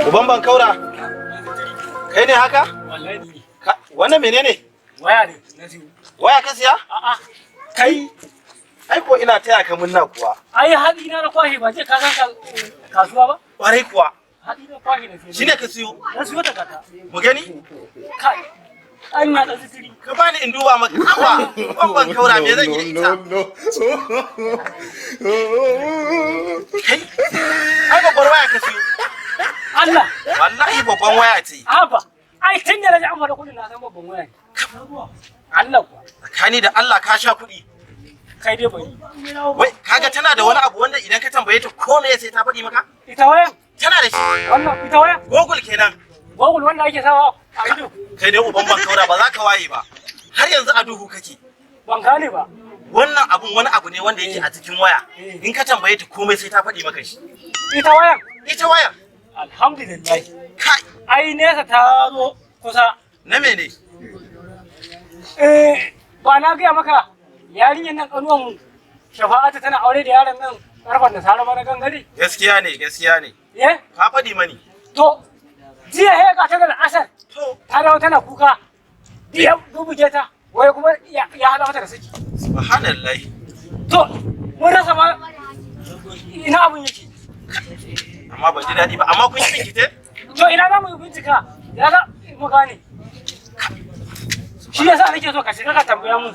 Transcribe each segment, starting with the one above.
Uban ban kaura. Kai ne haka? Wallahi ni. Wannan menene? Waya ne na siyo. Waya ka siya? A'a. Kai. Ai ko ina taya ka munna kuwa. Ai haɗi na kwashe ba je ka san kasuwa ba? Kwarai kuwa. Haɗi na kwashe na siyo. Shine ka siyo? Na siyo ta kata. Mu gani? Kai. An na da zikiri. Ka bani in duba maka kawa. Ban kaura me zan yi da ita? Kai. Ai babbar waya ka siyo. Allah. Wallahi babban waya ce. Haba. Ai tun da na ji an faɗa kuɗin na san babban waya ne. Allah kuwa. Tsakani da Allah ka sha kuɗi. Kai dai bai. Wai kaga tana da wani abu wanda idan ka tambaye ta ko me sai ta faɗi maka? Ita waya? Tana da shi. Wannan ita waya? Google kenan. Google wanda ake sawa a ido. Kai dai uban ban kaura ba za ka waye ba. Har yanzu a duhu kake. Ban gane ba. Wannan abun wani abu ne wanda yake a cikin waya. In ka tambaye ta komai sai ta faɗi maka shi. Ita waya? Ita waya. Alhamdulillah. Kai. Ai nesa ta zo kusa. Na mene? Ba na gaya maka yarinyar nan kanuwan mu Shafa'atu tana aure da yaron nan karfan da sara na gangare. Gaskiya ne, gaskiya ne. Eh? Ka faɗi mani. To jiya he ga ta da asar. To, Ta dawo tana kuka. Diya dubuge ta. Wai kuma ya hada mata da saki. subhanallahi. To mun rasa ma ina abun yake. Amma ban ji daɗi ba, amma kun yi binkite? To ina za mu yi bincika? Ya za mu gane. Shi yasa nake so ka shiga ka tambaya mu.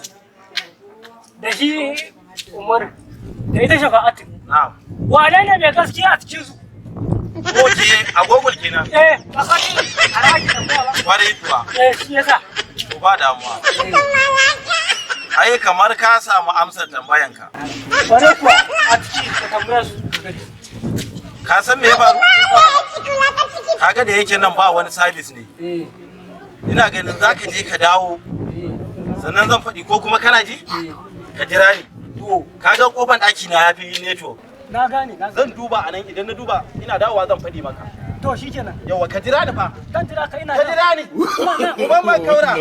Da shi Umaru da ita Shafa'atu. Na'am. Wane ne mai gaskiya a cikin su? Oke, a Google kenan. A sani alhaji tambaya ba. Kwarai kuwa. Shi yasa. To ba damuwa. Ai kamar ka samu amsar tambayanka. Kwarai kuwa a ciki ka tambaya su. Ka san me ya faru? Kaga da yake nan ba wani service ne. Ina ganin za ka je ka dawo. Sannan zan faɗi ko kuma kana ji? Ka jira ni. To, kaga kofar ɗaki na yafi network. Na gane, na Zan duba a nan idan na duba ina dawowa zan faɗi maka. To shikenan. Yawa ka jira ni fa. Dan jira ka ina. Ka jira ni. Uban ban kaura.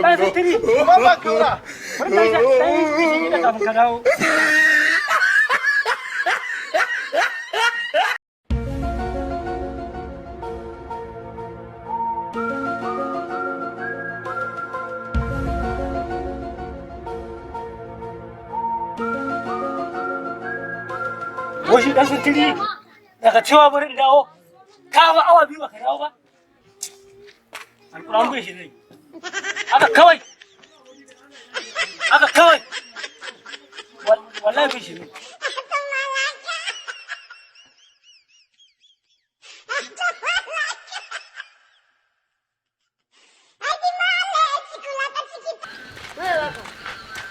Dan sitiri. Uban ban kaura. Wannan sai shi da kafin ka dawo. Washi dan sitiri daga cewa bari in dawo ka ba awa biyu ba ka dawo ba alƙur'an bai shi zai aka kawai wallahi bai shi ne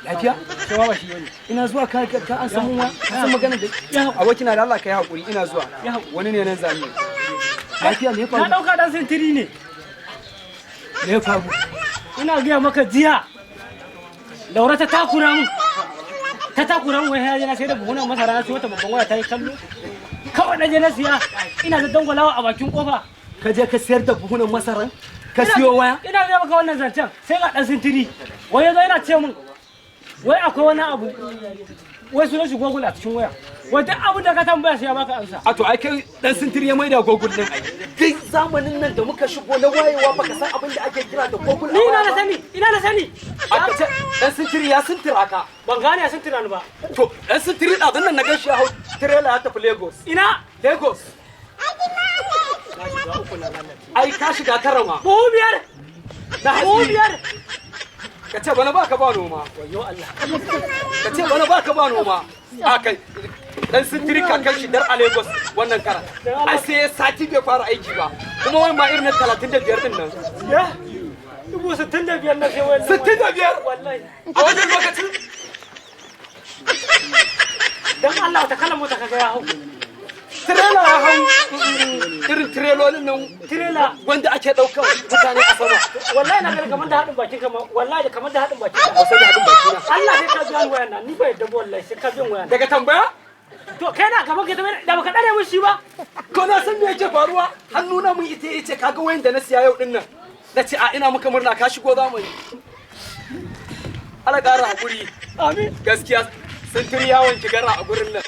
lafiya? cewa ba shi bane Ina zuwa ka an samu wa ka san magana da abokina da Allah ka yi hakuri ina zuwa wani ne nan zami lafiya me ya na faru dauka dan sintiri ne me ya faru ina gaya maka jiya Laura ta takura mun wai ya je na sai da buhunan masara na siyo ta babban waya ta yi kallo kawai na je na siya ina da dangwalawa a bakin kofa ka je ka sayar da buhunan masaran ka siyo waya ina gaya maka wannan zancen sai ga dan sintiri wai yazo yana ce mun wai akwai wani abu wai sunan shi Google a cikin waya wai duk abin da ka tambaya sai ya baka amsa a to ai kai dan sintiri ya maida Google din ai duk zamanin nan da muka shigo na wayewa baka san abin da ake kira da Google ni ina da sani aka ce dan sintiri ya sintira ka ban gane ya sintira ni ba to dan sintiri da nan na ga shi hau trailer ya tafi Lagos ina Lagos ai ka shiga karama buhu biyar ka ce bana baka ba noma wayo Allah ka ce bana baka ba noma a kai dan sintiri kakan shi dar a Lagos wannan kara ai sai sati bai fara aiki ba kuma wai ma irin na 35 din nan ya 65 na sai wai 65 wallahi a wajen lokacin dan Allah ta kala mota kaga ya hau trailer ya hau irin trailolin nan trailer wanda ake ɗaukar mutane a sama wallahi na ga kamar da hadin bakin ka wallahi kamar da hadin bakin ka sai da hadin baki na Allah sai ka biya wayan nan ni bai da wallahi sai ka biya wayan daga tambaya to kai na kamar ka da baka dare mun shi ba ko na san me yake faruwa hannuna mun ita yace kaga wayan da na siya yau din nan nace a ina muka murna ka shigo zamani Allah ƙara hakuri amin gaskiya sun turi yawon ki gara a gurin nan